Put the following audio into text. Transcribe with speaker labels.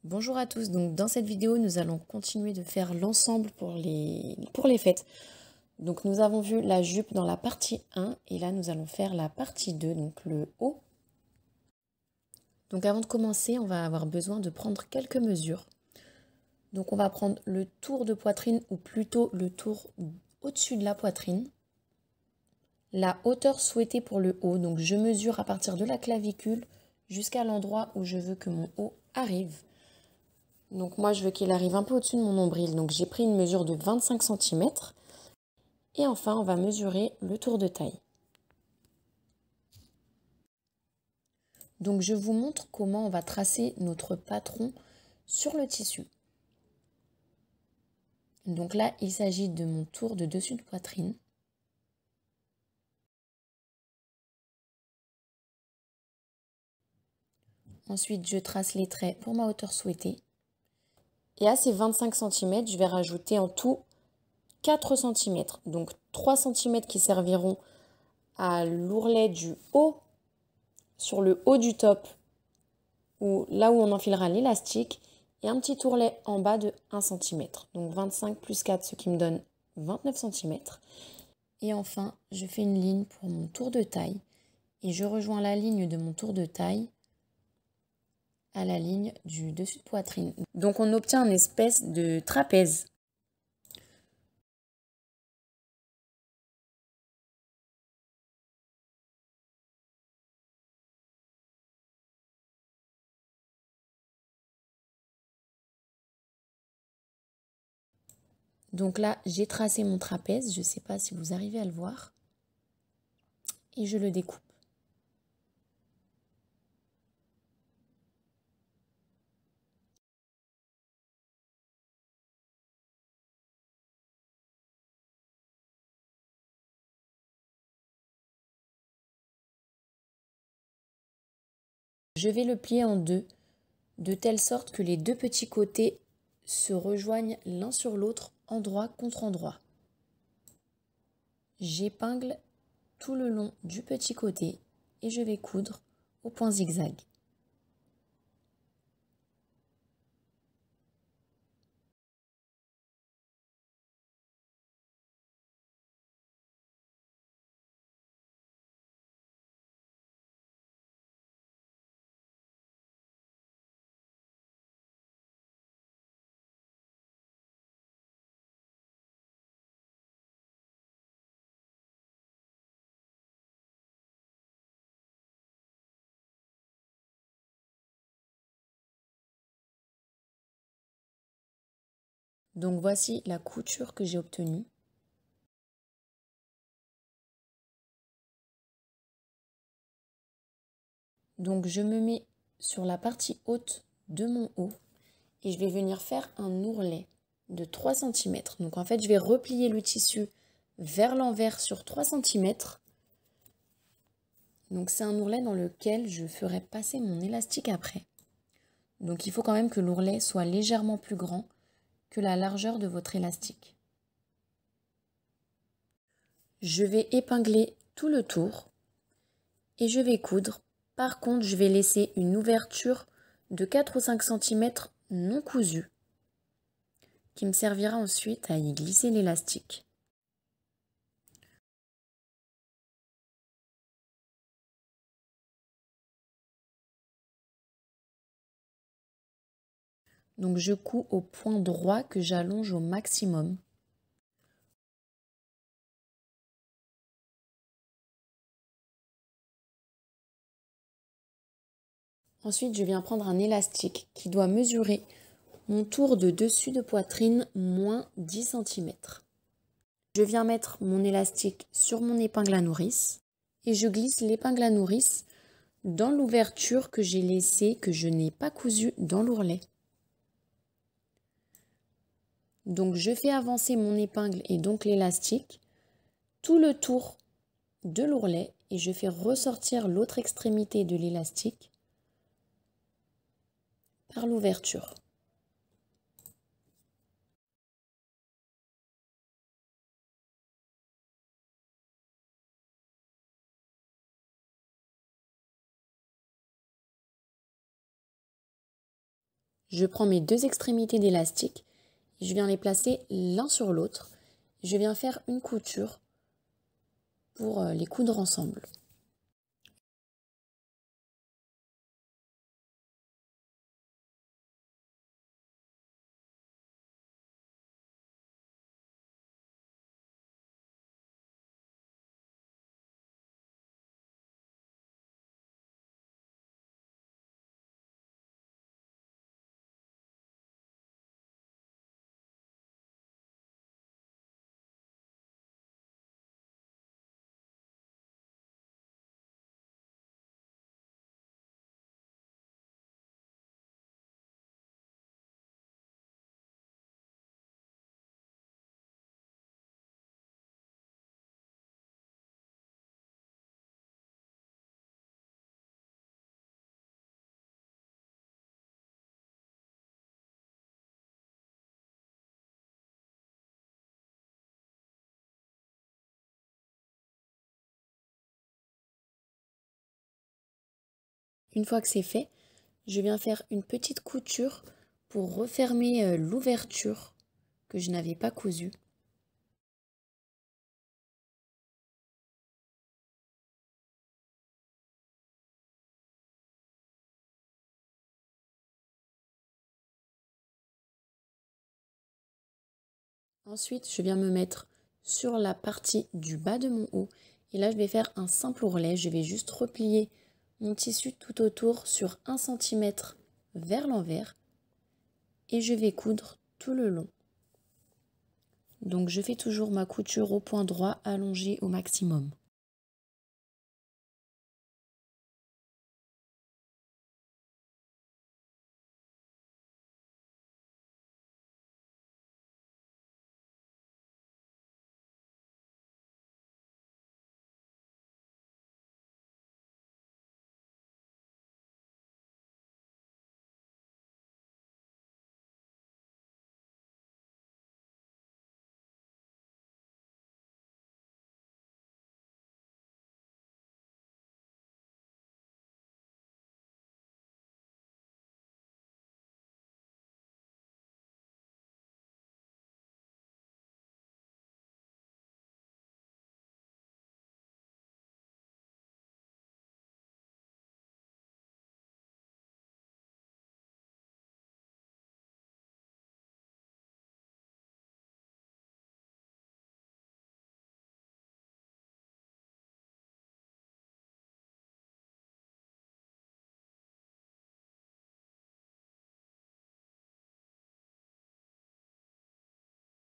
Speaker 1: Bonjour à tous, donc dans cette vidéo nous allons continuer de faire l'ensemble pour les fêtes. Donc nous avons vu la jupe dans la partie 1 et là nous allons faire la partie 2, donc le haut. Donc avant de commencer on va avoir besoin de prendre quelques mesures. Donc on va prendre le tour de poitrine ou plutôt le tour au-dessus de la poitrine. La hauteur souhaitée pour le haut, donc je mesure à partir de la clavicule jusqu'à l'endroit où je veux que mon haut arrive. Donc moi, je veux qu'il arrive un peu au-dessus de mon nombril. Donc j'ai pris une mesure de 25 cm. Et enfin, on va mesurer le tour de taille. Donc je vous montre comment on va tracer notre patron sur le tissu. Donc là, il s'agit de mon tour de dessus de poitrine. Ensuite, je trace les traits pour ma hauteur souhaitée. Et à ces 25 cm, je vais rajouter en tout 4 cm. Donc 3 cm qui serviront à l'ourlet du haut, sur le haut du top, là où on enfilera l'élastique, et un petit ourlet en bas de 1 cm. Donc 25 plus 4, ce qui me donne 29 cm. Et enfin, je fais une ligne pour mon tour de taille. Et je rejoins la ligne de mon tour de taille à la ligne du dessus de poitrine. Donc on obtient une espèce de trapèze. Donc là, j'ai tracé mon trapèze. Je ne sais pas si vous arrivez à le voir. Et je le découpe. Je vais le plier en deux, de telle sorte que les deux petits côtés se rejoignent l'un sur l'autre, endroit contre endroit. J'épingle tout le long du petit côté et je vais coudre au point zigzag. Donc voici la couture que j'ai obtenue. Donc je me mets sur la partie haute de mon haut et je vais venir faire un ourlet de 3 cm. Donc en fait, je vais replier le tissu vers l'envers sur 3 cm. Donc c'est un ourlet dans lequel je ferai passer mon élastique après. Donc il faut quand même que l'ourlet soit légèrement plus grand que la largeur de votre élastique. Je vais épingler tout le tour et je vais coudre. Par contre, je vais laisser une ouverture de 4 ou 5 cm non cousue qui me servira ensuite à y glisser l'élastique. Donc je couds au point droit que j'allonge au maximum. Ensuite, je viens prendre un élastique qui doit mesurer mon tour de dessus de poitrine moins 10 cm. Je viens mettre mon élastique sur mon épingle à nourrice et je glisse l'épingle à nourrice dans l'ouverture que j'ai laissée, que je n'ai pas cousue dans l'ourlet. Donc je fais avancer mon épingle et donc l'élastique tout le tour de l'ourlet et je fais ressortir l'autre extrémité de l'élastique par l'ouverture. Je prends mes deux extrémités d'élastique et je viens les placer l'un sur l'autre. Je viens faire une couture pour les coudre ensemble. Une fois que c'est fait, je viens faire une petite couture pour refermer l'ouverture que je n'avais pas cousue. Ensuite, je viens me mettre sur la partie du bas de mon haut et là, je vais faire un simple ourlet. Je vais juste replier mon tissu tout autour sur 1 cm vers l'envers et je vais coudre tout le long. Donc, je fais toujours ma couture au point droit allongée au maximum.